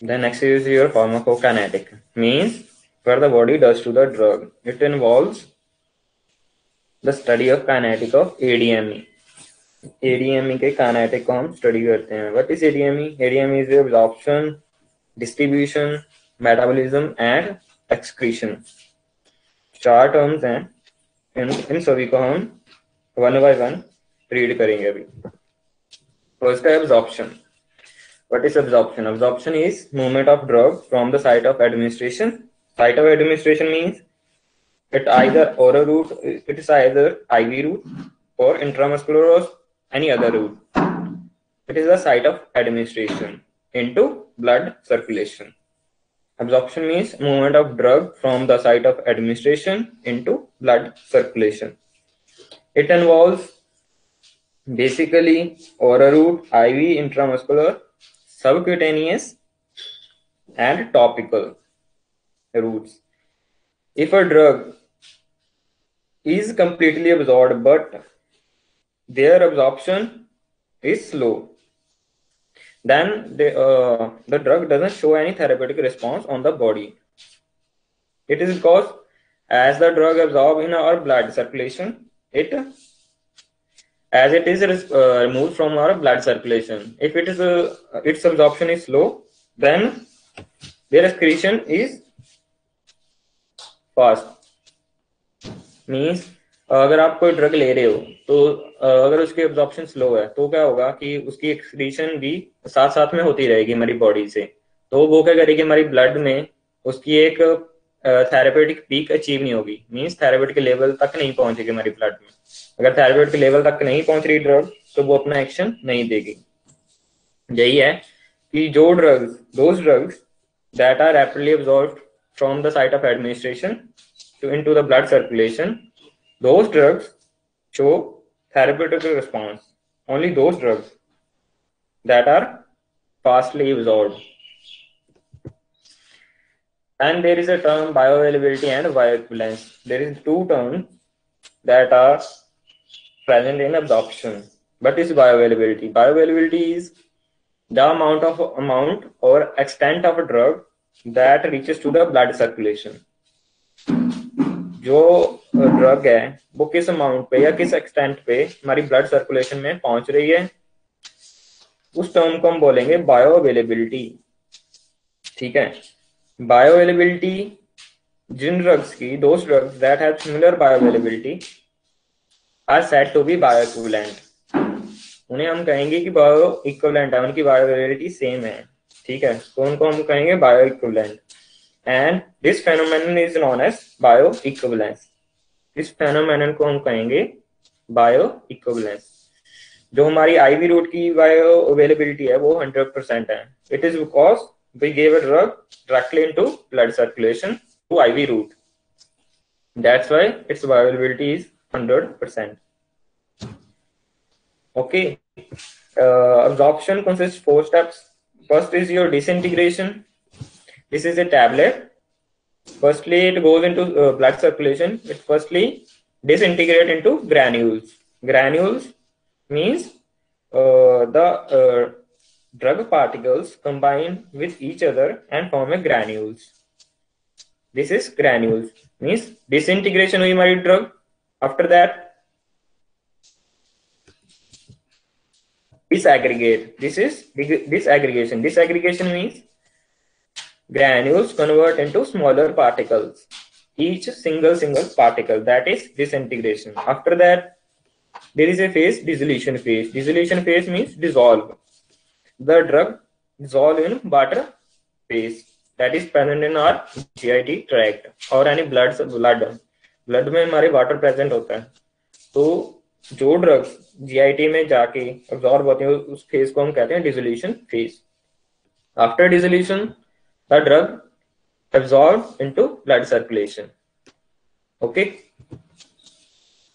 Then next is your pharmacokinetic, means what the body does to the drug. It involves the study of kinetic of ADME. ADME के kinetic को हम study करते हैं. What is ADME? ADME is the absorption, distribution, metabolism and excretion. 4 terms हैं. इन सभी को हम one by one read करेंगे अभी. First है absorption. What is absorption? Absorption is movement of drug from the site of administration. Site of administration means it is either IV route or intramuscular or any other route. It is the site of administration into blood circulation. Absorption means movement of drug from the site of administration into blood circulation. It involves basically oral route, IV, intramuscular, subcutaneous and topical routes. If a drug is completely absorbed but their absorption is slow, then the drug doesn't show any therapeutic response on the body. It is because as the drug absorbs in our blood circulation, as it is removed from our blood circulation. If it is its absorption is slow, then their excretion is fast. Means अगर आप कोई drug ले रहे हो तो अगर उसकी absorption slow है तो क्या होगा कि उसकी एक्सक्रीशन भी साथ साथ में होती रहेगी हमारी बॉडी से. तो वो क्या करेगी, हमारी ब्लड में उसकी एक थेरेपेटिक पीक अचीव नहीं होगी. मींस थेरेपेटिक लेवल तक नहीं पहुंचेगी हमारी ब्लड में. अगर थेरेपेटिक लेवल तक नहीं पहुंच रही ड्रग तो वो अपना एक्शन नहीं देगी. यही है कि जो those drugs that are rapidly absorbed from the site of administration into the blood circulation, those drugs show therapeutic response. Only those drugs that are fastly absorbed. And there is a term bioavailability and bioequivalence. There is 2 terms that are present in absorption. What is bioavailability? Bioavailability is the amount or extent of a drug that reaches to the blood circulation. जो drug है वो किस amount पे या किस extent पे हमारी blood circulation में पहुंच रही है, उस टर्म को हम बोलेंगे बायो अवेलेबिलिटी. ठीक है. बायो अवेलेबिलिटी जिन ड्रग्स की, those drugs that have similar bio availability are said to be bio equivalent. उन्हें हम कहेंगे कि बायो इक्विवेलेंट है, उनकी बायो अवेलेबिलिटी सेम है. ठीक है. तो उनको हम कहेंगे bio equivalent. And this phenomenon is known as bioequivalence. इस phenomenon को हम कहेंगे bioequivalence. जो हमारी IV route की bioavailability है वो 100% है. It is because we gave a drug directly into blood circulation through IV route. That's why its bioavailability is 100%. Okay. Absorption consists 4 steps. First is your disintegration. This is a tablet. Firstly, it goes into blood circulation. It firstly disintegrate into granules. Granules means the drug particles combine with each other and form a granules. This is granules. Means disintegration हुई हमारी drug. After that, disaggregate. This is disaggregation. Disaggregation means granules convert into smaller particles, each single particle. That is disintegration. After that, there is a phase, dissolution phase. Dissolution phase means dissolve. The drug dissolve in water phase that is present in our GIT tract or any blood में हमारे water present होता है. तो जो drugs GIT में जाके absorb होते हैं उस फेज को हम कहते हैं dissolution phase. After dissolution the drug absorbed into blood circulation. Okay.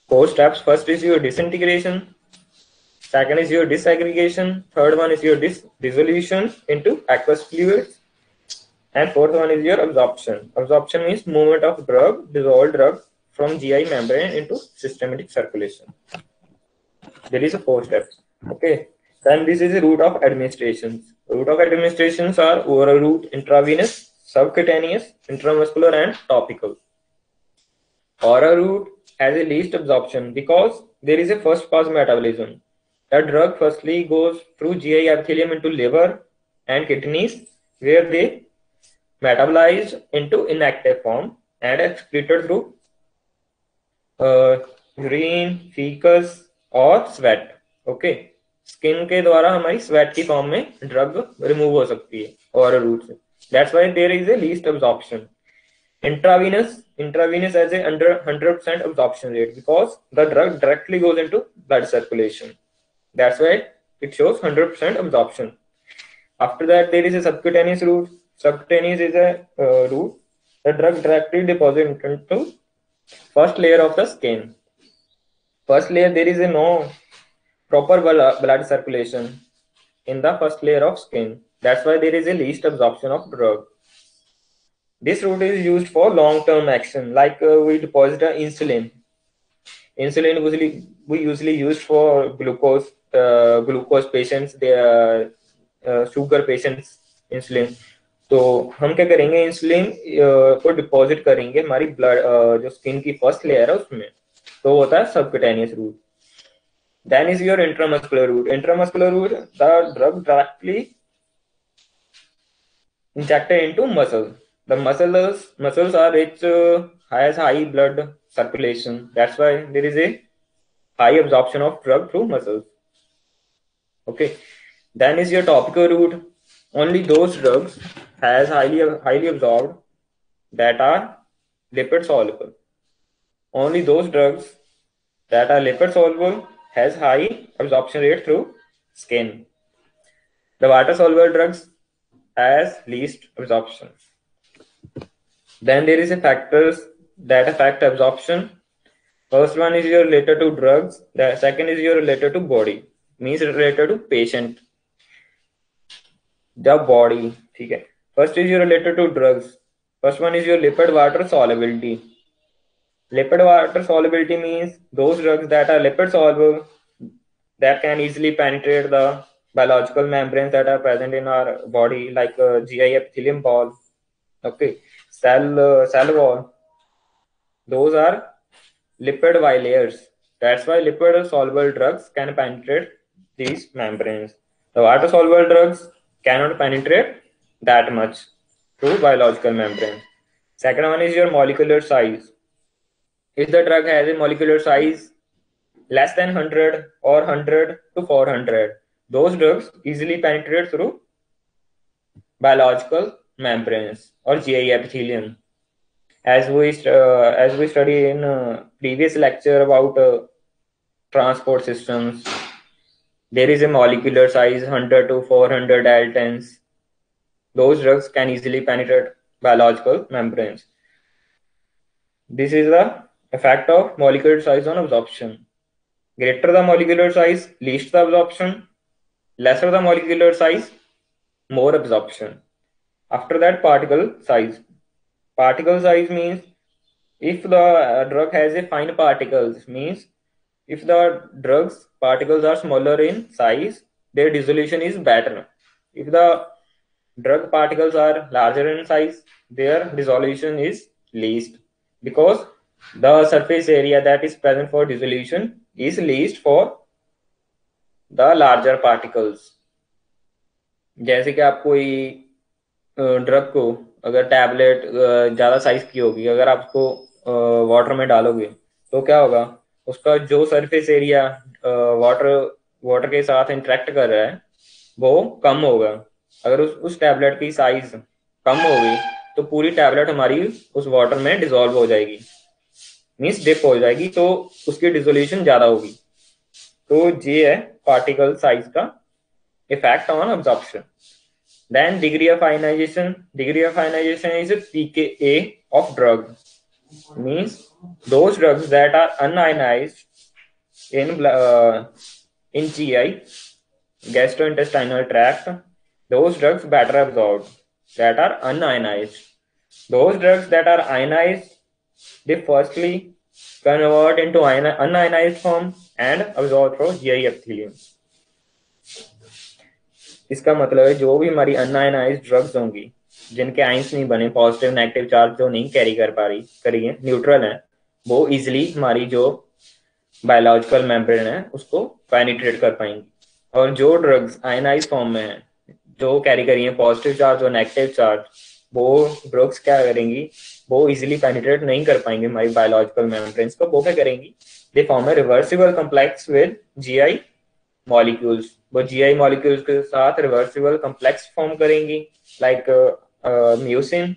4 steps. First is your disintegration. Second is your disaggregation. Third one is your dissolution into aqueous fluids. And fourth one is your absorption. Absorption means movement of dissolved drug from GI membrane into systemic circulation. There is a 4 steps. Okay. Then this is the route of administration. Route of administrations are oral route, intravenous, subcutaneous, intramuscular, and topical. Oral route has a least absorption because there is a first pass metabolism. The drug firstly goes through GI epithelium into liver and kidneys, where they metabolize into inactive form and excreted through urine, feces और sweat. Okay. Skin के द्वारा हमारी sweat की form में drug remove हो सकती है oral route से. That's why there is a least absorption. Intravenous has a under 100% absorption rate because the drug directly goes into blood circulation. That's why it shows 100% absorption. After that, there is a subcutaneous route. Subcutaneous is a route. The drug directly deposits into first layer of the skin. First layer, there is a no proper blood circulation in the first layer of skin. That's why there is a least absorption of drug. This route is used for long-term action, like we deposit insulin. Insulin we usually use for glucose patients, sugar patients insulin. तो हम क्या करेंगे, insulin को deposit करेंगे हमारी blood जो skin की first layer है उसमें. तो होता है subcutaneous route. Then is your intramuscular route. Intramuscular route, the drug directly injected into muscle. The muscles are rich, has high blood circulation. That's why there is a high absorption of drug through muscles. Okay. Then is your topical route. Only those drugs has highly absorbed that are lipid soluble. Only those drugs that are lipid soluble has high absorption rate through skin. The water soluble drugs has least absorption. Then there is a factors that affect absorption. First one is your related to drugs. The second is your related to body, means related to patient. The body, ठीक है. First is your related to drugs. First one is your lipid water solubility. Lipid water solubility means those drugs that are lipid soluble that can easily penetrate the biological membranes that are present in our body, like GI epithelium wall. Okay. Cell wall. Those are lipid bilayers. That's why lipid soluble drugs can penetrate these membranes. The water soluble drugs cannot penetrate that much through biological membrane. Second one is your molecular size. If the drug has a molecular size less than 100 or 100 to 400, those drugs easily penetrate through biological membranes or GI epithelium. As we study in previous lecture about transport systems, there is a molecular size 100 to 400 daltons. Those drugs can easily penetrate biological membranes. This is the effect of molecular size on absorption. Greater the molecular size, least the absorption. Lesser the molecular size, more absorption. After that, particle size. Particle size means if the drug has a fine particles, means if the drug's particles are smaller in size, their dissolution is better. If the drug particles are larger in size, their dissolution is least, because the surface area that is present for dissolution is least for the larger particles. जैसे कि आप कोई drug को अगर tablet ज्यादा size की होगी, अगर आप उसको वाटर में डालोगे तो क्या होगा, उसका जो सरफेस एरिया वाटर के साथ इंटरेक्ट कर रहा है वो कम होगा. अगर उस टैबलेट की साइज कम होगी तो पूरी टैबलेट हमारी उस वाटर में डिसॉल्व हो जाएगी, मीन्स डिप हो जाएगी, तो उसकी डिसोल्यूशन ज्यादा होगी. तो ये है पार्टिकल साइज का effect on absorption. Then degree of ionization. Degree of ionization is a pKa of drug. Means those drugs that are unionized in GI, gastrointestinal tract, those drugs better absorbed. That are unionized. Those drugs that are ionized, they firstly convert into unionized form and absorb through GI epithelium. इसका मतलब है जो भी हमारी un-ionised drugs होंगी, जिनके ions नहीं बने, पॉजिटिव नेगेटिव चार्ज जो नहीं कैरी कर पा रही करिए, न्यूट्रल है, वो इजिली हमारी जो बायोलॉजिकल मेम्ब्रेन है उसको पेनिट्रेट कर पाएंगी। और जो ड्रग्स आयनाइज फॉर्म में है, जो कैरी करिए पॉजिटिव चार्ज और नेगेटिव चार्ज, वो ड्रग्स क्या करेंगी, वो इजिली पेनिट्रेट नहीं कर पाएंगे हमारी बायोलॉजिकल मेम्ब्रेन्स को। वो क्या करेंगी, they form A reversible complex with GI molecules. वो जीआई मॉलिक्यूल्स के साथ रिवर्सिबल कम्प्लेक्स फॉर्म करेंगी, लाइक म्यूसिन।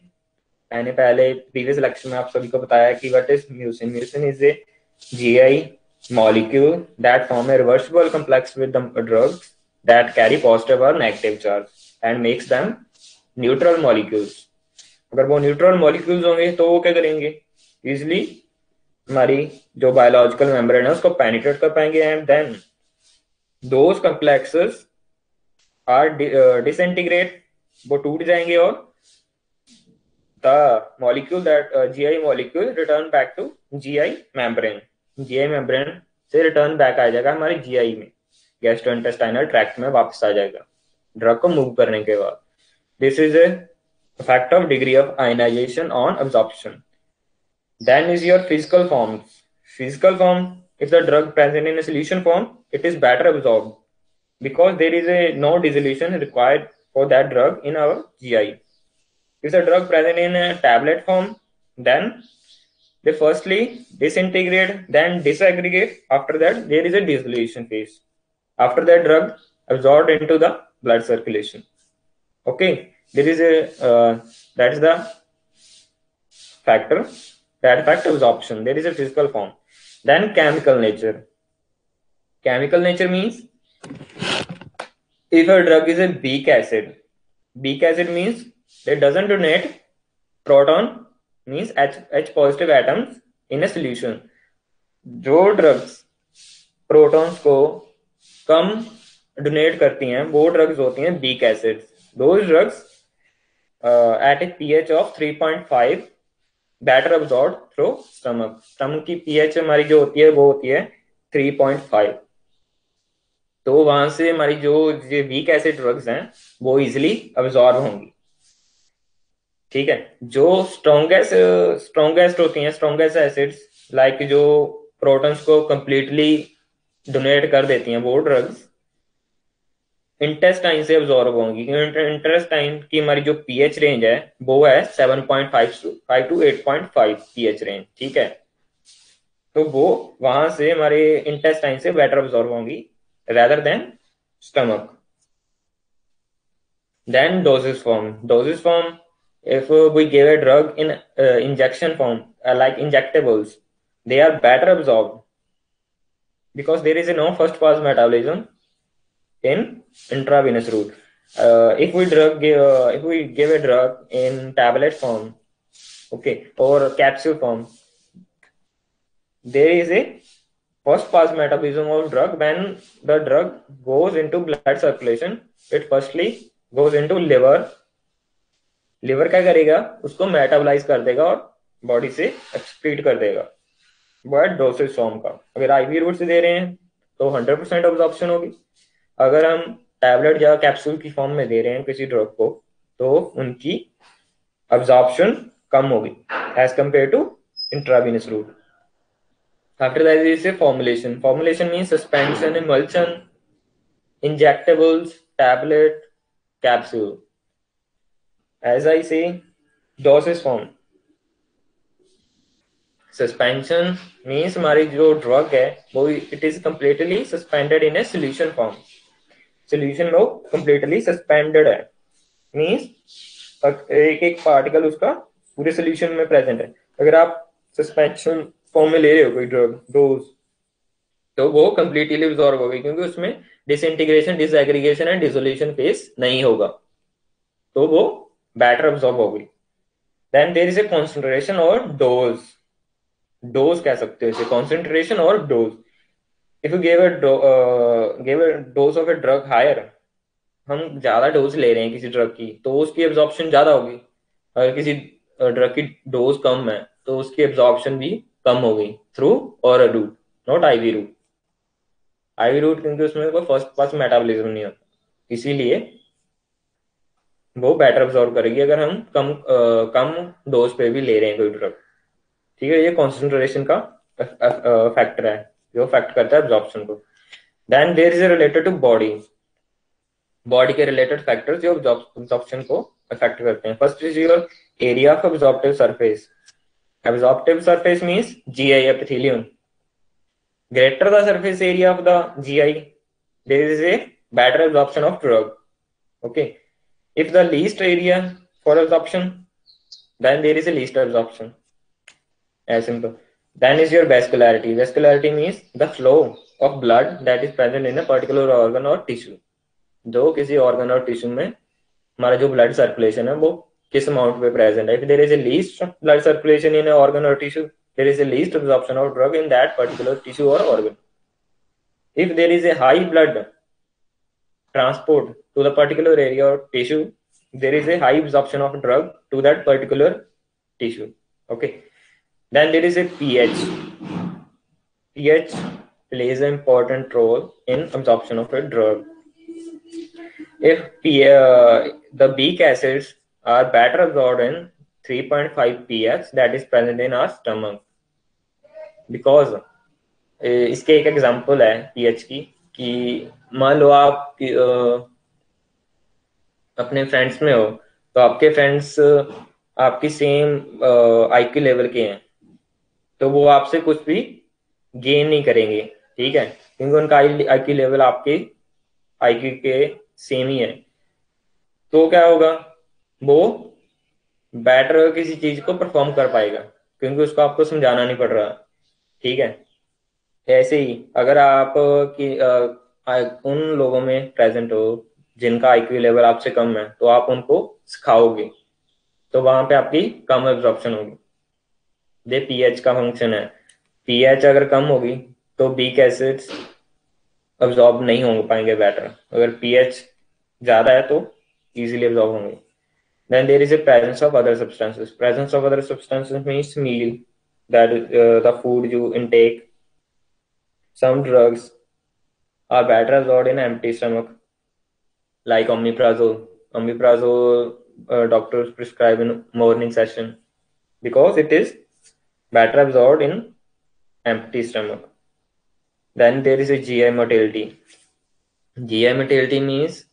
मैंने पहले प्रीवियस लेक्चर में आप सभी को बताया कि what is mucin. Mucin is a GI molecule that form a reversible complex with the drugs that carry positive or negative charge and makes them neutral molecules. अगर वो न्यूट्रल मॉलिक्यूल्स होंगे तो वो क्या करेंगे, इजिली हमारी जो बायोलॉजिकल मेम्ब्रेन है उसको पेनिट्रेट कर पाएंगे, and then those complexes are disintegrate, वो टूट जाएंगे, और the molecule that GI molecule return back to GI membrane. GI membrane से रिटर्न बैक आ जाएगा हमारे GI में, गैस्ट्रोइंटेस्टाइनल ट्रैक्ट में वापस आ जाएगा ड्रग को मूव करने के बाद। This is a effect of degree of ionization on absorption. Then is your physical forms. Physical form, if the drug present in a solution form, it is better absorbed because there is a no dissolution required for that drug in our GI. If the drug present in a tablet form, then they firstly disintegrate, then disaggregate. After that, there is a dissolution phase. After that, drug absorbed into the blood circulation. Okay, there is a that is the factor that affect absorption. There is a physical form. Then chemical nature. Chemical nature means if a drug is a weak acid. Weak acid means it doesn't donate proton, means H positive atoms in a solution. जो drugs protons को कम donate करती हैं वो drugs होती हैं weak acids. Those drugs at a pH of 3.5 better absorbed through stomach. Stomach की pH हमारी जो होती है वो होती है 3.5. तो वहां से हमारी जो वीक एसिड ड्रग्स हैं वो इजिली अब्सॉर्ब होंगी. ठीक है. जो स्ट्रॉन्गेस्ट होती हैं, स्ट्रॉन्गेस्ट एसिड्स लाइक जो प्रोटॉन्स को कंप्लीटली डोनेट कर देती हैं, वो ड्रग्स इंटेस्टाइन से अब्सॉर्ब होंगी. इंटेस्टाइन की हमारी जो पीएच रेंज है वो है 7.5 to 8.5 पीएच रेंज. ठीक है. तो वो वहां से हमारे इंटेस्टाइन से बेटर अब्सॉर्ब होंगी rather than stomach. Then dosage form. Dosage form, if we give a drug in injection form like injectables, they are better absorbed because there is no first pass metabolism in intravenous route. If we give a drug in tablet form, okay, or capsule form, there is a first pass metabolism of drug. When the drug goes into blood circulation, it firstly goes into liver. Liver क्या करेगा, उसको metabolise कर देगा और body से excrete कर देगा. वो है डोसेज फॉर्म का. अगर आईवी रूट से दे रहे हैं तो 100% ऑब्जॉर्प्शन होगी. अगर हम टैबलेट या कैप्सूल की फॉर्म में दे रहे हैं किसी ड्रग को तो उनकी अब्जॉर्प्शन कम होगी as compare to intravenous route. After that is a formulation. Formulation means suspension, emulsion, injectables, tablet, capsule. As I say, dosage form. Suspension means हमारी जो ड्रग है वो it is completely suspended in a solution form. Solution में वो completely suspended है. Means एक एक particle उसका पूरे सोल्यूशन में प्रेजेंट है. अगर आप सस्पेंशन फॉर्म में ले रहे हो कोई ड्रग डोज तो वो कंप्लीटली अब्सॉर्ब होगी क्योंकि उसमें disintegration, disaggregation and dissolution phase नहीं होगा, तो वो बेटर अब्सॉर्ब होगी. Then there is a concentration और डोज. डोज कह सकते हो इसे, कॉन्सेंट्रेशन और dose. If you give a dose of a drug higher, हम ज्यादा डोज ले रहे हैं किसी ड्रग की तो उसकी एब्जॉर्प्शन ज्यादा होगी. अगर किसी ड्रग की डोज कम है तो उसकी एब्जॉर्प्शन भी कम होगी through oral route, not IV route. क्योंकि उसमें कोई फर्स्ट पास मेटाबॉलिज्म नहीं होता, इसीलिए वो बेटर अब्जॉर्ब करेगी अगर हम कम डोज पे भी ले रहे हैं कोई ड्रग। ठीक है, ये कॉन्सेंट्रेशन का फैक्टर है जो फैक्ट करता है अब्जॉर्प्शन को। Then there is related to body, body के रिलेटेड फैक्टर्स जो अब्जॉर्प्शन को अफेक्ट करते हैं। First is your area of absorptive surface. Absorptive surface means GI epithelium. Greater the surface area of the GI, there is a better absorption of drug. Okay. If the least area for absorption, then there is a least absorption. As simple. Then is your vascularity. Vascularity means the flow of blood that is present in a particular organ or tissue. जो किसी organ और tissue में हमारा जो blood circulation है वो किस amount पे present है. If there is a least blood circulation in an organ or tissue, there is a least absorption of drug in that particular tissue or organ. If there is a high blood transport to the particular area or tissue, there is a high absorption of drug to that particular tissue. Okay. Then there is a pH. pH plays an important role in absorption of a drug. If the weak acids are better absorbed in 3.5 pH that is present in our stomach, because इसके एक example है pH की कि मान लो आप अपने friends में हो तो आपके फ्रेंड्स आपकी सेम आईक्यू लेवल के हैं तो वो आपसे कुछ भी गेन नहीं करेंगे, ठीक है, क्योंकि उनका आईक्यू लेवल आपके आईक्यू के सेम ही है। तो क्या होगा, वो बेटर किसी चीज को परफॉर्म कर पाएगा क्योंकि उसको आपको समझाना नहीं पड़ रहा। ठीक है, ऐसे ही अगर आप उन लोगों में प्रेजेंट हो जिनका आईक्यू लेवल आपसे कम है तो आप उनको सिखाओगे तो वहां पे आपकी कम एब्जॉर्प्शन होगी। ये पीएच का फंक्शन है। पीएच अगर कम होगी तो वीक एसिड्स अब्जॉर्ब नहीं हो पाएंगे बेटर, अगर पीएच ज्यादा है तो इजीली अब्जॉर्ब होंगे। Then there is a presence of other substances. Presence of other substances means meal, that is the food you intake. Some drugs are better absorbed in empty stomach, like omeprazole. Omeprazole doctors prescribe in morning session because it is better absorbed in empty stomach. Then there is a GI motility. GI motility means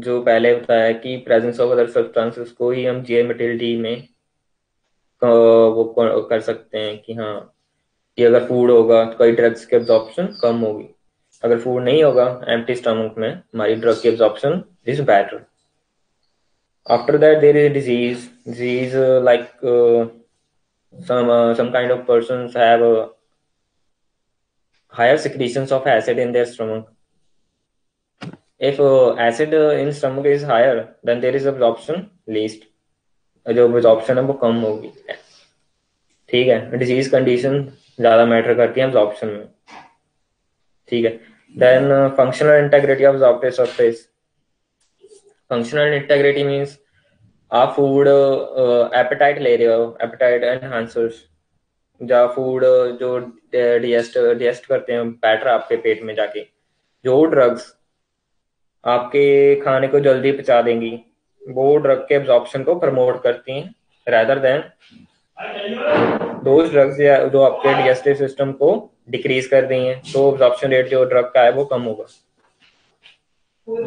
जो पहले बताया कि presence of other substances को ही हम GI motility में वो कर सकते हैं कि हाँ कि अगर फूड होगा तो कई ड्रग्स की एब्जॉर्प्शन कम होगी, अगर फूड नहीं होगा एम्प्टी स्टमक में हमारी ड्रग की absorption is better. After that there is disease like some kind of persons have higher secretions of acid in their stomach. If acid in stomach is higher, then there is absorption least, जो absorption है वो कम होगी। ठीक है, disease condition ज्यादा matter करती है absorption में। ठीक है, then functional integrity of absorptive surface. Functional integrity means आप फूड एपेटाइट ले रहे हो, एपेटाइट एनहांसर्स, या फूड जो डिजेस्ट करते हैं बैटर आपके पेट में जाके, जो ड्रग्स आपके खाने को जल्दी पचा देंगी वो ड्रग के एब्जॉर्प्शन को प्रमोट करती हैं rather than दोज ड्रग्स जो आपके डाइजेस्टिव सिस्टम को डिक्रीज कर रही हैं, तो एब्जॉर्प्शन रेट जो ड्रग का है वो कम होगा।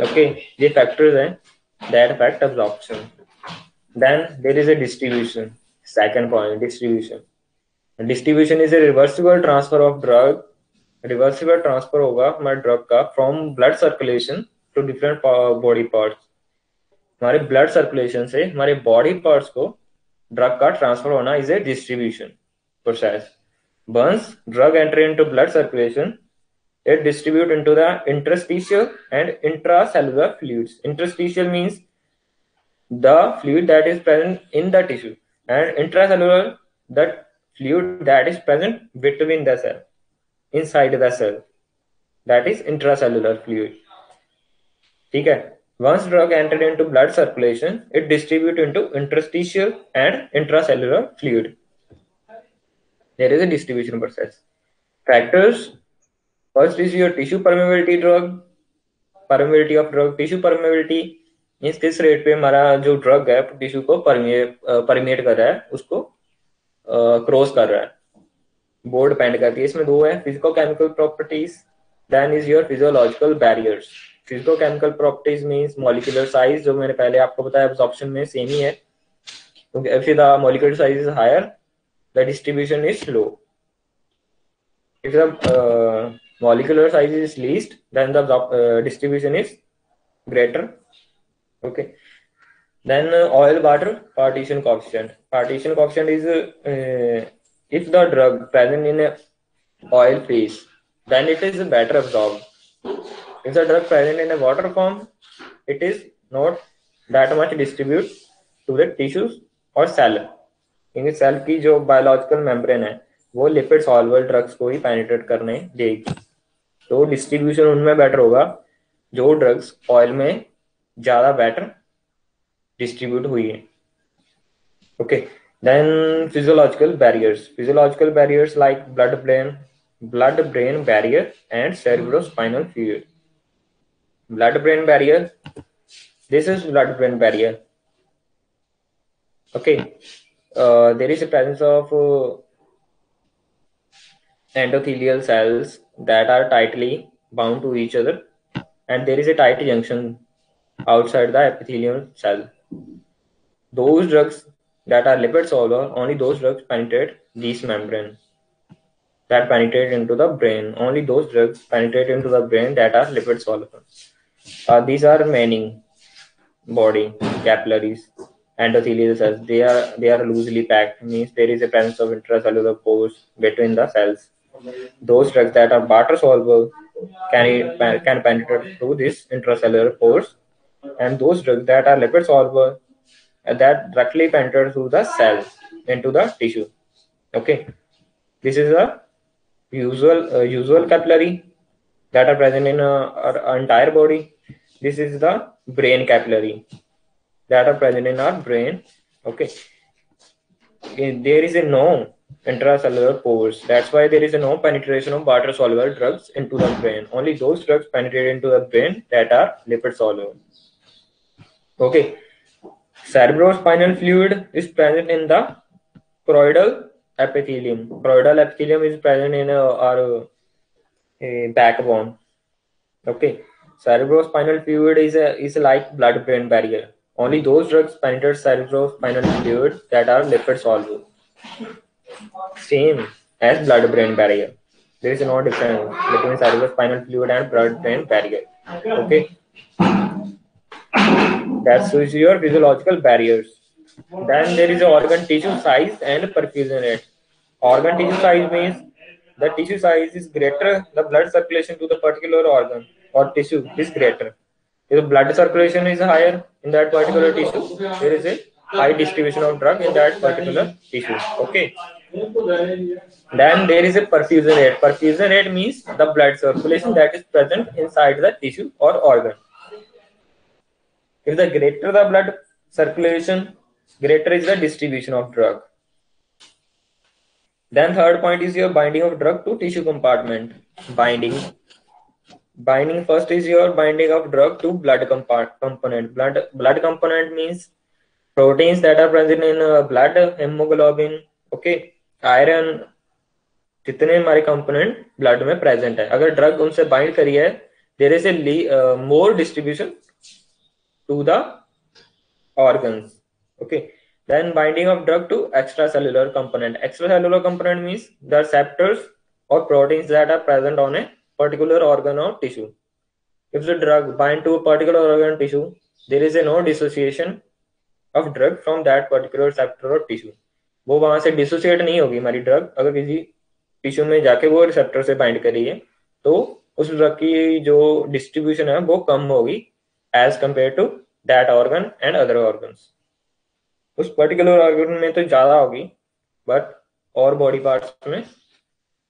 ओके, ये फैक्टर्स हैं that affect absorption. Then there is a distribution. Second point, distribution. Distribution is a reversible transfer of drug. Reversible transfer होगा हमारे ड्रग का from blood circulation to different body parts. हमारे ब्लड सर्कुलेशन से हमारे body parts को drug का transfer होना is a distribution process. Once drug enter into blood circulation, it distribute into the interstitial and intracellular fluids. Interstitial means the fluid that is present in the tissue, and intracellular that fluid that is present between the cell, inside the cell, that is intracellular fluid. ठीक है, once drug entered into blood circulation, it distribute into interstitial and intracellular fluid. There is a distribution process. Factors: first is your tissue permeability drug. Permeability of drug, tissue permeability means किस rate पे हमारा जो drug है tissue को permeate कर रहा है, उसको क्रॉस कर रहा है, वो डिपेंड करती है। इसमें दो है, physico chemical properties, then is your physiological barriers. Physico chemical properties means molecular size, जो मैंने पहले आपको बताया एब्जॉर्प्शन में सेम ही है, क्योंकि if the molecular size is higher the distribution is low. If the molecular size is least then the distribution is greater. Okay, then oil water partition coefficient. Partition coefficient is if the drug present in a oil phase then it is better absorbed. If the drug present in a water form it is not that much distribute to the tissues or cell, क्योंकि cell की जो biological membrane है वो lipid soluble drugs को ही penetrate करने देगी, तो distribution उनमें बेटर होगा जो ड्रग्स ऑयल में ज्यादा बेटर डिस्ट्रीब्यूट हुई है। Okay, then physiological barriers like blood brain barrier and cerebrospinal fluid. Blood brain barrier, this is blood brain barrier. Okay, there is a presence of endothelial cells that are tightly bound to each other, and there is a tight junction outside the epithelial cell. Those drugs that are lipid soluble, only those drugs penetrate these membrane that penetrate into the brain. Only those drugs penetrate into the brain that are lipid soluble. These are many body capillaries, endothelial cells. They are loosely packed, means there is a presence of intracellular pores between the cells. Those drugs that are water soluble can penetrate through these intracellular pores, and those drugs that are lipid soluble that directly penetrate through the cell into the tissue. Okay, this is a usual capillary that are present in our entire body. This is the brain capillary that are present in our brain. Okay, there is a no intracellular pores, that's why there is a no penetration of water soluble drugs into the brain. Only those drugs penetrate into the brain that are lipid soluble. Okay, cerebrospinal fluid is present in the choroidal epithelium. Choroidal epithelium is present in our backbone. Okay, cerebrospinal fluid is like blood brain barrier. Only those drugs penetrate cerebrospinal fluid that are lipid soluble, same as blood brain barrier. There is no difference between cerebrospinal fluid and blood brain barrier. Okay, that's your physiological barriers. Then there is organ tissue size and perfusion rate. Organ tissue size means the tissue size is greater, the blood circulation to the particular organ or tissue is greater. If the blood circulation is higher in that particular tissue, there is a high distribution of drug in that particular tissue. Okay. Then there is a perfusion rate. Perfusion rate means the blood circulation that is present inside the tissue or organ. If the greater the blood circulation, greater is the distribution of drug. Then third point is your binding of drug to tissue compartment. Binding first is your binding of drug to blood component. Blood component means proteins that are present in blood, hemoglobin, okay, iron, जितने हमारे component blood में present है, अगर drug उनसे bind करी है, there is a more distribution to the organs. Okay, then binding of drug to extracellular component. Extracellular component means the receptors or proteins that are present on a particular organ or tissue. If the drug bind to a particular organ or tissue, there is a no dissociation of drug from that particular receptor or tissue. वो वहां से dissociate नहीं होगी हमारी drug, अगर किसी tissue में जाके वो रिसेप्टर से बाइंड करी है तो उस ड्रग की जो डिस्ट्रीब्यूशन है वो कम होगी as compare to that organ and other organs. उस पर्टिकुलर ऑर्गन में तो ज्यादा होगी बट और बॉडी पार्ट्स में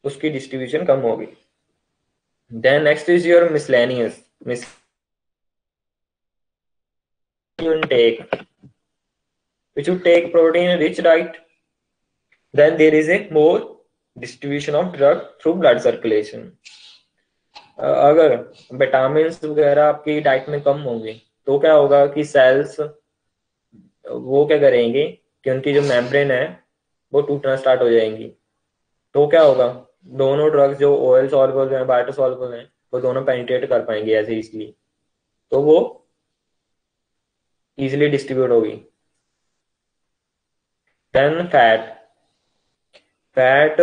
उसकी डिस्ट्रीब्यूशन कम होगी. Then next is your miscellaneous intake. If you take protein rich diet, then there is a more distribution of drug through blood circulation. अगर विटामिन वगैरह आपकी डाइट में कम होंगे तो क्या होगा कि सेल्स वो क्या करेंगे कि उनकी जो मेम्ब्रेन है वो टूटना स्टार्ट हो जाएंगी। तो क्या होगा, दोनों ड्रग्स जो ओएल सॉल्युबल हैं, वाटर सॉल्युबल हैं, वो दोनों पेनिट्रेट कर पाएंगे ऐसे इसलिए, तो वो इजिली डिस्ट्रीब्यूट होगी। Then fat. फैट,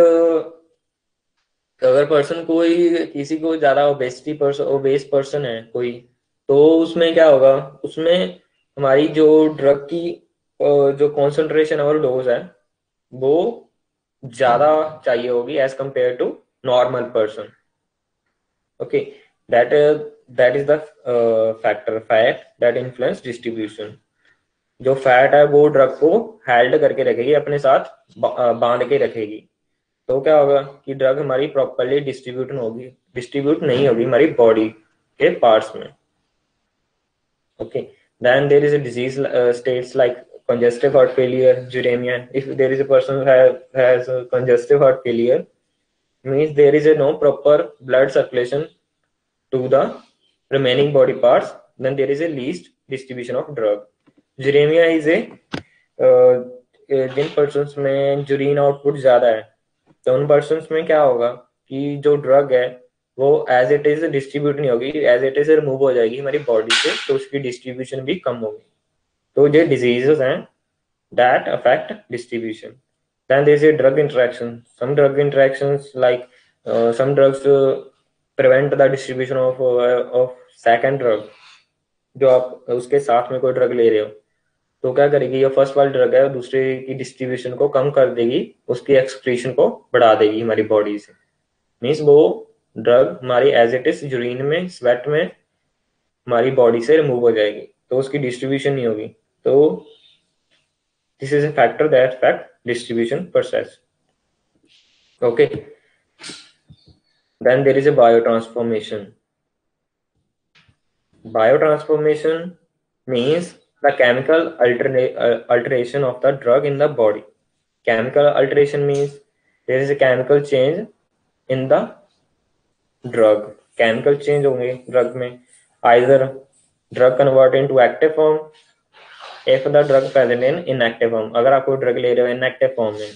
अगर पर्सन कोई किसी को ज्यादा ओबेसिटी पर्सन ओबेस पर्सन है कोई, तो उसमें क्या होगा, उसमें हमारी जो ड्रग की जो कॉन्सेंट्रेशन और डोज है वो ज्यादा चाहिए होगी as compare to normal person. Okay, that that is the factor fat that influence distribution. जो फैट है वो ड्रग को हेल्ड करके रखेगी, अपने साथ बांध के रखेगी। तो क्या होगा कि ड्रग हमारी प्रॉपरली डिस्ट्रीब्यूट नहीं होगी हमारी बॉडी के पार्ट्स में। Okay. Then there is a disease states like congestive heart failure, uremia. If there is a person who has a congestive heart failure, means there is a no proper blood circulation to the remaining body parts. Then there is a least distribution of drug. Uremia is a जिन person में urine output ज्यादा है, तो उन person में क्या होगा कि जो ड्रग है वो एज इट इज डिस्ट्रीब्यूट नहीं होगी, एज इट इज रिमूव हो जाएगी हमारी बॉडी से, तो उसकी डिस्ट्रीब्यूशन भी कम होगी। तो ये डिजीजेस हैं that affect distribution. Then there is a drug interaction. Some drug interactions like some drugs prevent the distribution of second drug. जो आप उसके साथ में कोई ड्रग ले रहे हो तो क्या करेगी, ये फर्स्ट वाली ड्रग है दूसरे की डिस्ट्रीब्यूशन को कम कर देगी, उसकी एक्सक्रीशन को बढ़ा देगी हमारी बॉडी से। मीन्स वो ड्रग हमारी एज इट इज यूरिन में स्वेट में हमारी बॉडी से रिमूव हो जाएगी, तो उसकी डिस्ट्रीब्यूशन नहीं होगी। तो this is a factor that affect distribution process. Okay, then there is a biotransformation. Biotransformation means the chemical alteration of the drug in the body. Chemical alteration means there is a chemical change in the drug. Chemical change होंगे drug में, either drug convert into active form if the drug present in inactive form. अगर आप कोई drug ले रहे हो inactive form में,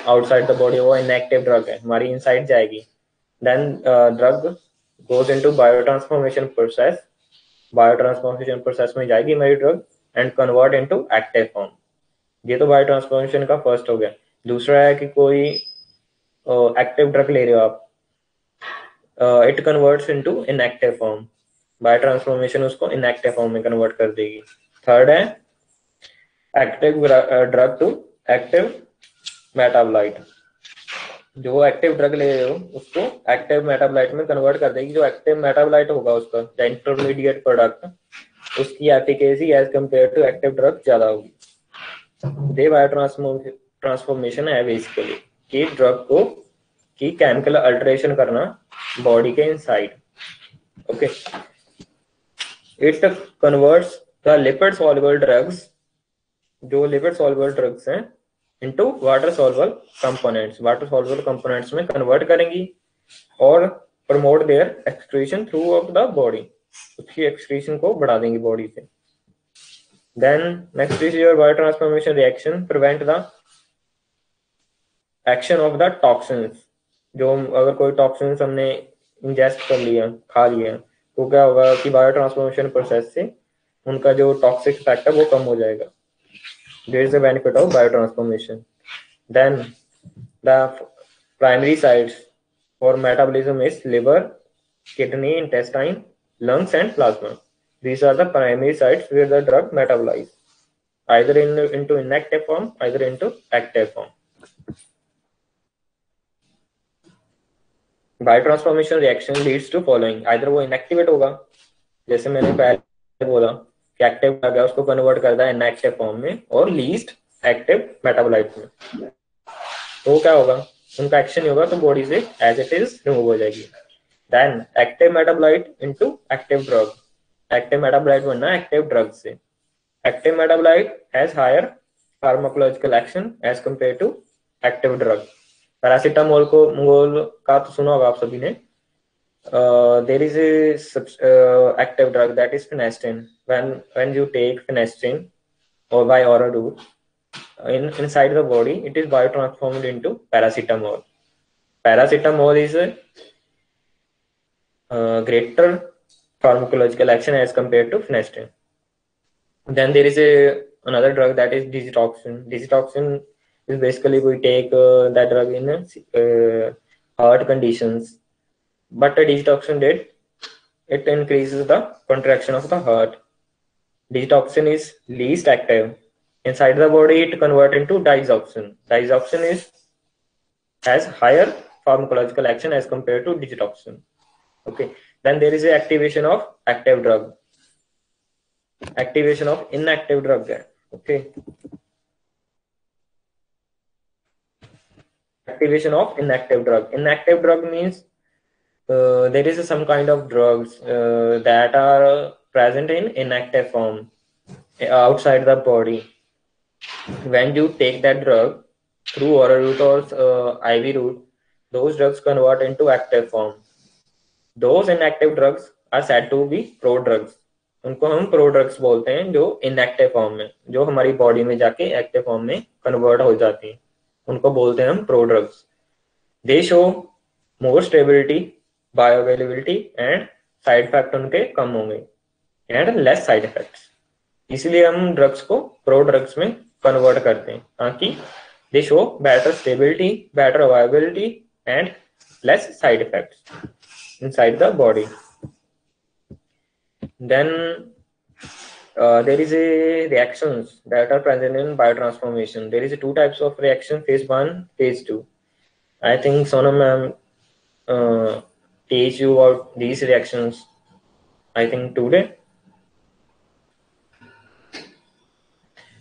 outside the body, वो इनएक्टिव ड्रग है, हमारी इनसाइड जाएगी। Then drug goes into biotransformation process. Biotransformation process में जाएगी हमारी drug and convert into active form. ये तो बायोट्रांसफॉर्मेशन का फर्स्ट हो गया। दूसरा है कि कोई एक्टिव ड्रग ले रहे हो आप, it converts into inactive form, biotransformation उसको इनएक्टिव फॉर्म में कन्वर्ट कर देगी। थर्ड है active drug to active metabolite. जो एक्टिव ड्रग ले रहे हो उसको एक्टिव मेटाबोलाइट में कन्वर्ट कर देगी। जो एक्टिव मेटाबोलाइट होगा उसका इंटरमीडिएट प्रोडक्ट, उसकी efficacy as compare to active drug ज्यादा होगी। दे बायो ट्रांसफॉर्मेशन है बेसिकली कि ड्रग को की केमिकल अल्टरेशन करना बॉडी के inside. Okay, it converts the lipid soluble drugs, जो लिपिड सॉल्युबल ड्रग्स हैं, into water soluble components, water soluble components में कन्वर्ट करेंगी और promote their excretion throughout the body, उसकी एक्सक्रीशन को बढ़ा देंगी बॉडी से। Then next is your bio transformation reaction prevent the action of the toxins. जो अगर कोई टॉक्सिन्स हमने इंजेस्ट कर लिया, खा लिया, तो क्या होगा कि बायो ट्रांसफॉर्मेशन प्रोसेस से उनका जो टॉक्सिक इफेक्ट है वो कम हो जाएगा। There is a benefit of biotransformation. Then the primary sites for metabolism is liver, kidney, intestine, lungs, and plasma. These are the primary sites where the drug metabolizes, either into inactive form, either into active form. Biotransformation reaction leads to following: either वो inactivate होगा, जैसे मैंने पहले बोला कि active drug है उसको convert करता है इनएक्टिव फॉर्म में और लीस्ट एक्टिव मेटाबोलाइट में। तो क्या होगा, उनका एक्शन नहीं होगा तो बॉडी से एज इट इज रिमूव हो जाएगी। Then active metabolite into active drug, active metabolite बनना एक्टिव ड्रग से। Active metabolite has higher pharmacological action as compare to active drug. Paracetamol को मंगोल का तो सुना होगा आप सभी ने, there is a active drug that is phenestrine. When you take phenestrine or by oral route inside the body, it is biotransformed into paracetamol. Paracetamol is a greater pharmacological action as compared to phenestrine. Then there is another drug that is digitoxin. Digitoxin is basically we take that drug in heart conditions. But a digitoxin did it increases the contraction of the heart. Digitoxin is least active. Inside the body, it converts into digoxin. Digoxin has higher pharmacological action as compared to digitoxin. Okay. Then there is a activation of active drug. Activation of inactive drug. Okay. Activation of inactive drug. Inactive drug means there is some kind of drugs that are present in inactive form outside the body. When you take that drug through oral route or IV route, those drugs convert into active form. Those inactive drugs are said to be prodrugs. उनको हम prodrugs बोलते हैं जो inactive form में, जो हमारी body में जाके एक्टिव फॉर्म में कन्वर्ट हो जाती हैं, उनको बोलते हैं हम prodrugs. They show more stability, bioavailability and side effect उनके कम होंगे एंड लेस साइड इफेक्ट्स. इसलिए हम ड्रग्स को प्रोड्रग्स में कन्वर्ट करते हैं ताकि दे show better stability, better availability and less side effects inside the body. Then there is a reactions that are present in biotransformation. There is two types of reaction: phase 1, phase 2. I think Sonam ma'am teach you about these reactions, I think today.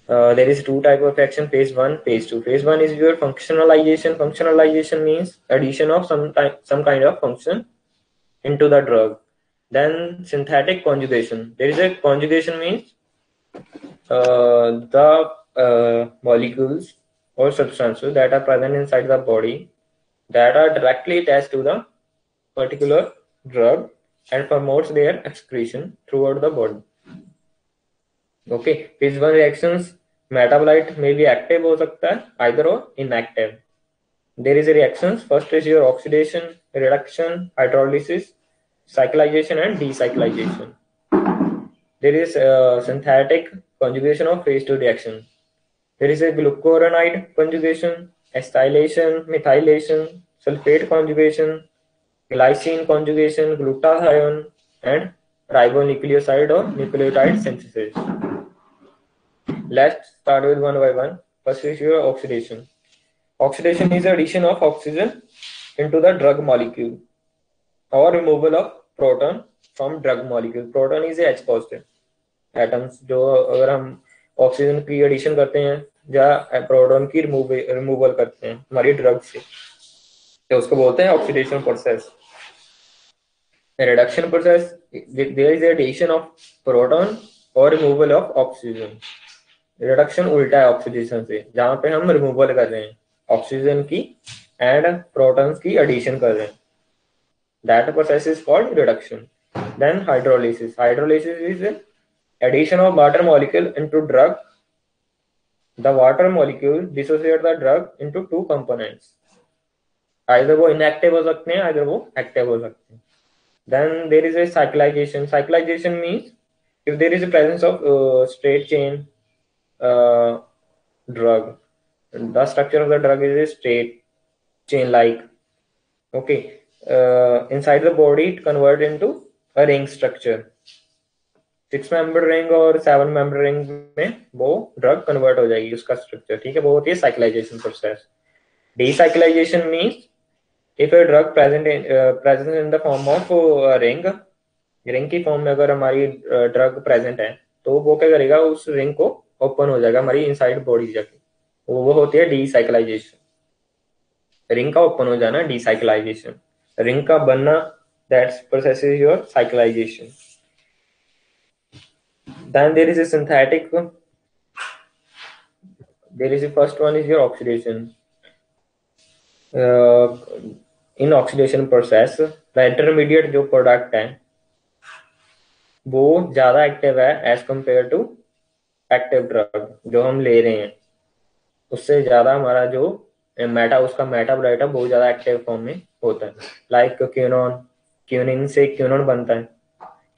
There is two type of reaction: phase 1, phase 2. Phase 1 is your functionalization. Functionalization means addition of some kind of function into the drug. Then synthetic conjugation. There is a conjugation means the molecules or substances that are present inside the body that are directly attached to the particular drug and promotes their excretion throughout the body. Okay, phase 1 reactions, metabolite may be active हो सकता है either or inactive. There is a reactions. First is your oxidation, reduction, hydrolysis, cyclization and decyclization. There is synthetic conjugation of phase 2 reaction. There is a glucuronide conjugation, acetylation, methylation, sulfate conjugation, glycine conjugation, glutathione, and ribonucleoside or nucleotide synthesis. Let's start with one by one. First is your oxidation. Oxidation is the addition of oxygen into the drug molecule or removal of proton from drug molecule. Proton is a H positive atoms. जो अगर हम oxygen की addition करते हैं या proton की removal करते हैं हमारी ड्रग से, तो उसको बोलते हैं oxidation process. Reduction process, there is addition of proton और रिमूवल ऑफ ऑक्सीजन. रिडक्शन उल्टा है ऑक्सीडेशन से, जहां पे हम रिमूवल कर रहे हैं ऑक्सीजन की एंड प्रोटॉन्स की एडिशन कर रहे हैं. That process is called reduction. Then hydrolysis. Hydrolysis is addition of water molecule into drug. The water molecule dissociate the drug into two components. Either वो inactive हो सकते हैं, either वो active हो सकते हैं. Then there is a cyclization. Cyclization means if there is a presence of straight chain drug, the structure of the drug is a straight chain like. Okay. Inside the body it convert into a ring structure. 6-member ring और 7-member ring में वो drug convert हो जाएगी उसका structure. ठीक है, वो होती है cyclisation process. Decyclization means if a drug present in the form of ring की फॉर्म में अगर हमारी ड्रग प्रेजेंट है तो वो क्या करेगा, उस रिंग को ओपन हो जाएगा हमारी इनसाइड बॉडी जाके, वो होती है डीसाइक्लाइजेशन. रिंग का ओपन हो जाना डीसाइक्लाइजेशन. रिंग का बनना, that process is your cyclization. Then there is a synthetic. There is the first one is your oxidation. In oxidation process, intermediate जो प्रोडक्ट है वो ज्यादा एक्टिव है as compare to active drug जो हम ले रहे हैं, उससे ज्यादा हमारा जो उसका मेटाबोलाइट है बहुत ज्यादा एक्टिव फॉर्म में होता है। लाइक क्यूनोन, क्यूनिन से क्यूनोन बनता है।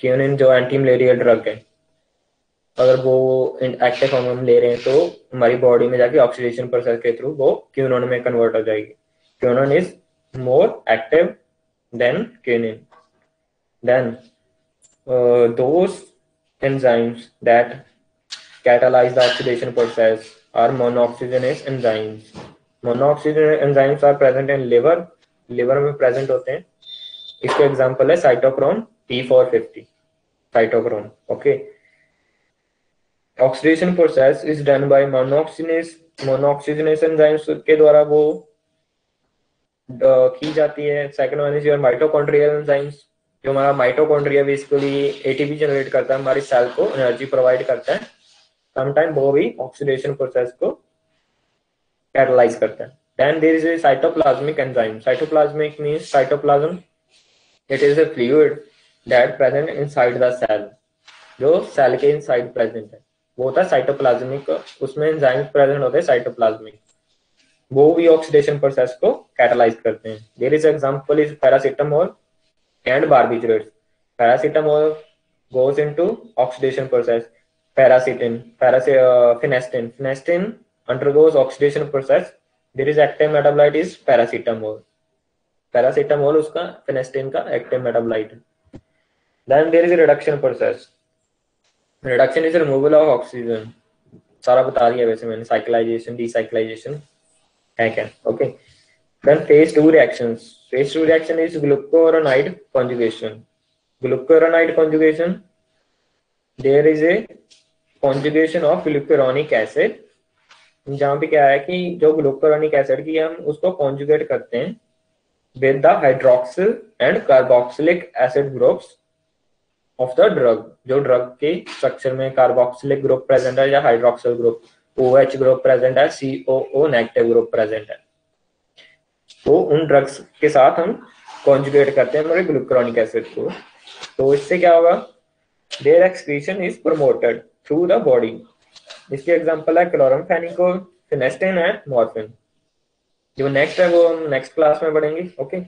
क्यूनिन जो एंटी मलेरियल ड्रग है, अगर वो एक्टिव फॉर्म में हम ले रहे हैं तो हमारी बॉडी में जाके ऑक्सीडेशन प्रोसेस के थ्रू वो क्यूनोन में कन्वर्ट हो जाएगी। Quinone is more active than quinine. Then those enzymes that catalyze the oxidation process are monooxygenase enzymes. Monooxygenase enzymes are present in liver, liver में present होते हैं। इसके एग्जांपल है cytochrome P450, cytochrome. Okay, oxidation process is done by monooxygenase enzymes के द्वारा वो की जाती है। Second one is your mitochondrial enzymes, जो हमारा माइटोकॉन्ड्रिया बेसिकली एटीपी जनरेट करता है, हमारी सेल को एनर्जी प्रोवाइड करता है। समटाइम वो भी ऑक्सीडेशन प्रोसेस को कैटलाइज करता है। Then there is a cytoplasmic enzyme. Cytoplasmic means cytoplasm, it is a fluid that present inside the cell, जो सेल के इनसाइड प्रेजेंट है वो होता है साइटोप्लाज्मिक। उसमें एंजाइम्स प्रेजेंट होते हैं साइटोप्लाज्मिक, वो भी ऑक्सीडेशन प्रोसेस को कैटलाइज करते हैं। There is example is paracetamol and barbiturates. Paracetamol goes into oxidation process. Phenestin undergoes oxidation process. There is active metabolite is paracetamol. Paracetamol उसका phenestin का active metabolite है। Then there is a reduction process. Reduction is removal of oxygen. सारा बता दिया वैसे मैंने, cyclization, decyclization है क्या? Okay. Then phase 2 reactions. Phase 2 reaction is glucuronide conjugation. Glucuronide conjugation, there is a conjugation of glucuronic acid, जहाँ पे क्या है कि जो ग्लूकोरोनिक एसिड की हम उसको कॉन्जुगेट करते हैं with the hydroxyl and carboxylic acid groups of the drug. जो ड्रग के स्ट्रक्चर में कार्बोक्सिलिक ग्रुप प्रेजेंट है या hydroxyl group, OH group present है, COO नेगेटिव ग्रुप प्रेजेंट है, तो उन ड्रग्स के साथ हम कॉन्जुगेट करते हैं हमारे ग्लूकोरोनिक एसिड को। तो इससे क्या होगा, their excretion is promoted through the body. इसके एग्जांपल है क्लोरामफेनिकोल, फिनेस्टिन एंड मॉर्फिन। जो नेक्स्ट है वो हम नेक्स्ट क्लास में पढ़ेंगे। ओके।